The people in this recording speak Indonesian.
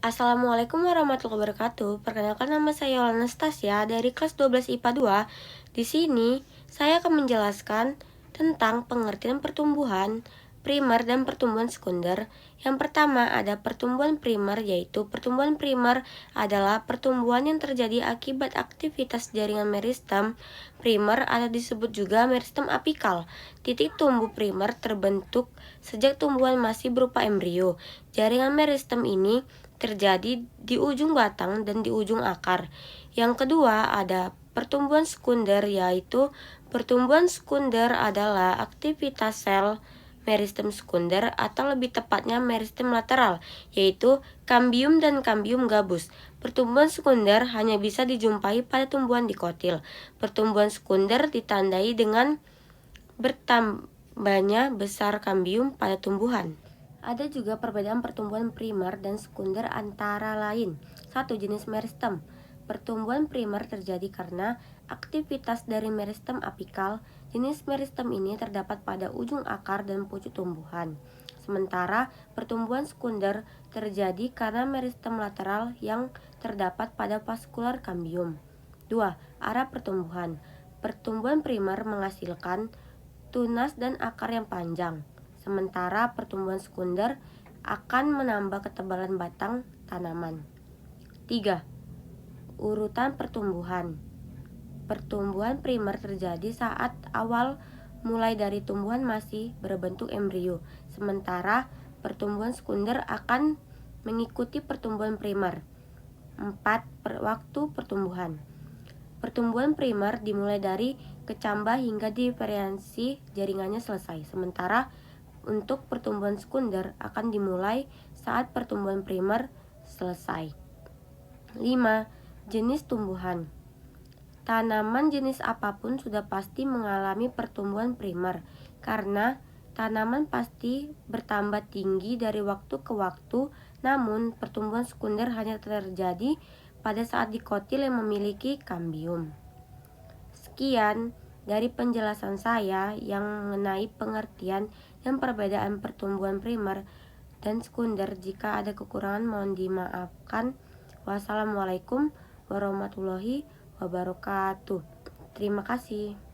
Assalamualaikum warahmatullahi wabarakatuh. Perkenalkan, nama saya Yolanda Anastasia dari kelas 12 IPA 2. Di sini saya akan menjelaskan tentang pengertian pertumbuhan primer dan pertumbuhan sekunder. Yang pertama ada pertumbuhan primer, yaitu pertumbuhan primer adalah pertumbuhan yang terjadi akibat aktivitas jaringan meristem primer atau disebut juga meristem apikal. Titik tumbuh primer terbentuk sejak tumbuhan masih berupa embrio. Jaringan meristem ini terjadi di ujung batang dan di ujung akar. Yang kedua ada pertumbuhan sekunder, yaitu pertumbuhan sekunder adalah aktivitas sel meristem sekunder atau lebih tepatnya meristem lateral, yaitu kambium dan kambium gabus. Pertumbuhan sekunder hanya bisa dijumpai pada tumbuhan dikotil. Pertumbuhan sekunder ditandai dengan bertambahnya besar kambium pada tumbuhan. Ada juga perbedaan pertumbuhan primer dan sekunder antara lain. 1. Jenis meristem. Pertumbuhan primer terjadi karena aktivitas dari meristem apikal. Jenis meristem ini terdapat pada ujung akar dan pucuk tumbuhan. Sementara pertumbuhan sekunder terjadi karena meristem lateral yang terdapat pada vaskular kambium. 2. Arah pertumbuhan. Pertumbuhan primer menghasilkan tunas dan akar yang panjang. Sementara pertumbuhan sekunder akan menambah ketebalan batang tanaman. 3. Urutan pertumbuhan. Pertumbuhan primer terjadi saat awal mulai dari tumbuhan masih berbentuk embrio, sementara pertumbuhan sekunder akan mengikuti pertumbuhan primer. 4. Waktu pertumbuhan. Pertumbuhan primer dimulai dari kecambah hingga diferensiasi jaringannya selesai, sementara untuk pertumbuhan sekunder akan dimulai saat pertumbuhan primer selesai. 5. Jenis tumbuhan. Tanaman jenis apapun sudah pasti mengalami pertumbuhan primer, karena tanaman pasti bertambah tinggi dari waktu ke waktu, namun pertumbuhan sekunder hanya terjadi pada saat dikotil yang memiliki kambium. Sekian dari penjelasan saya yang mengenai pengertian dan perbedaan pertumbuhan primer dan sekunder. Jika ada kekurangan mohon dimaafkan. Wassalamualaikum warahmatullahi wabarakatuh. Terima kasih.